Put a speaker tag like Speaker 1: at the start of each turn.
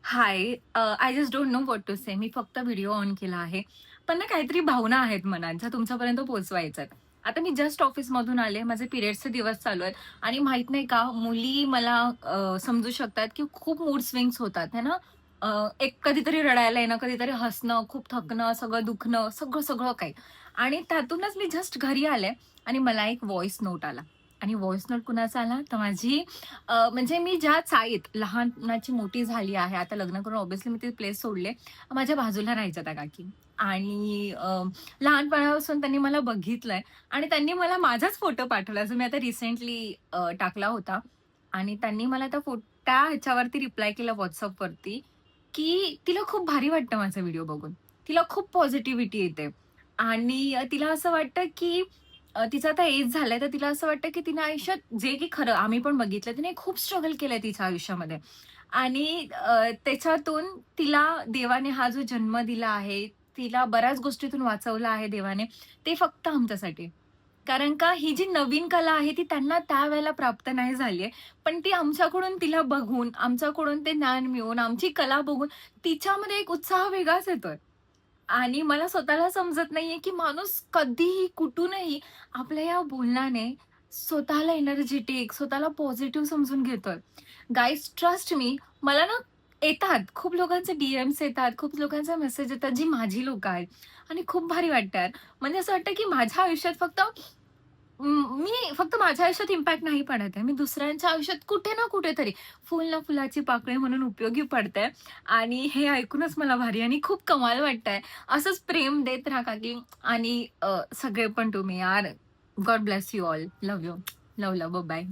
Speaker 1: High, I just don't know what to say. मी फक्त video on केला आहे. पण ना काहीतरी भावना आहेत मनात, ज्या तुमच्यापर्यंत पोहोचवायच्या आहेत. आता मी जस्ट ऑफिसमधून आले. माझे पिरियड्सचे दिवस चालू आहेत आणि माहीत नाही का, मुली मला समजू शकतात, की खूप मूड स्विंग्स होतात, है ना? एक कधीतरी रडायला येणं, कधीतरी हसणं, खूप थकणं, सगळं दुखणं, सगळं काही. आणि त्यातूनच मी जस्ट घरी आले आणि मला एक व्हॉइस नोट आला. आणि व्हॉइस नोट कुणाचा आला? तर माझी म्हणजे मी ज्या चाळीत लहानाची मोठी झाली आहे, आता लग्न करून ऑब्व्हियसली मी ती प्लेस सोडले. माझ्या बाजूला राहायच्या त्या काकी आणि लहानपणापासून त्यांनी मला बघितलंय आणि त्यांनी मला माझाच फोटो पाठवला, जो मी आता रिसेंटली टाकला होता आणि त्यांनी मला त्या ह्याच्यावरती रिप्लाय केला WhatsAppवरती, की तिला खूप भारी वाटतं माझा व्हिडिओ बघून. तिला खूप पॉझिटिव्हिटी येते आणि तिला असं वाटतं, की तिचं आता एज झालंय, तर तिला असं वाटतं, की तिने आयुष्यात जे की खरं आम्ही पण बघितलं, तिने खूप स्ट्रगल केलंय तिच्या आयुष्यामध्ये आणि त्याच्यातून तिला देवाने हा जो जन्म दिला आहे, तिला बऱ्याच गोष्टीतून वाचवलं आहे देवाने, ते फक्त आमच्यासाठी. कारण का ही जी नवीन कला आहे, ती त्यांना त्यावेळेला प्राप्त नाही झाली आहे. पण ती आमच्याकडून तिला बघून, आमच्याकडून ते ज्ञान मिळवून, आमची कला बघून तिच्यामध्ये एक उत्साह वेगळाच येतोय. आणि मला स्वतःला समजत नाहीये, की माणूस कधीही, कुठूनही आपल्या या बोलण्याने स्वतःला एनर्जेटिक, स्वतःला पॉझिटिव्ह समजून घेतोय. गाईज ट्रस्ट मी, मला ना येतात, खूप लोकांचे डीएम्स येतात, खूप लोकांचे मेसेज येतात, जी माझी लोकं आहेत आणि खूप भारी वाटतं यार. म्हणजे असं वाटतं, की माझ्या आयुष्यात मी फक्त माझ्या आयुष्यात इम्पॅक्ट नाही पडत आहे. मी दुसऱ्यांच्या आयुष्यात कुठे ना कुठेतरी फुल ना फुलाची पाकळी म्हणून उपयोगी पडते आणि हे ऐकूनच मला भारी आणि खूप कमाल वाटतंय. असंच प्रेम देत राहा काकी आणि सगळे पण तुम्ही यार. God bless you all. Love you. Love, love. Bye.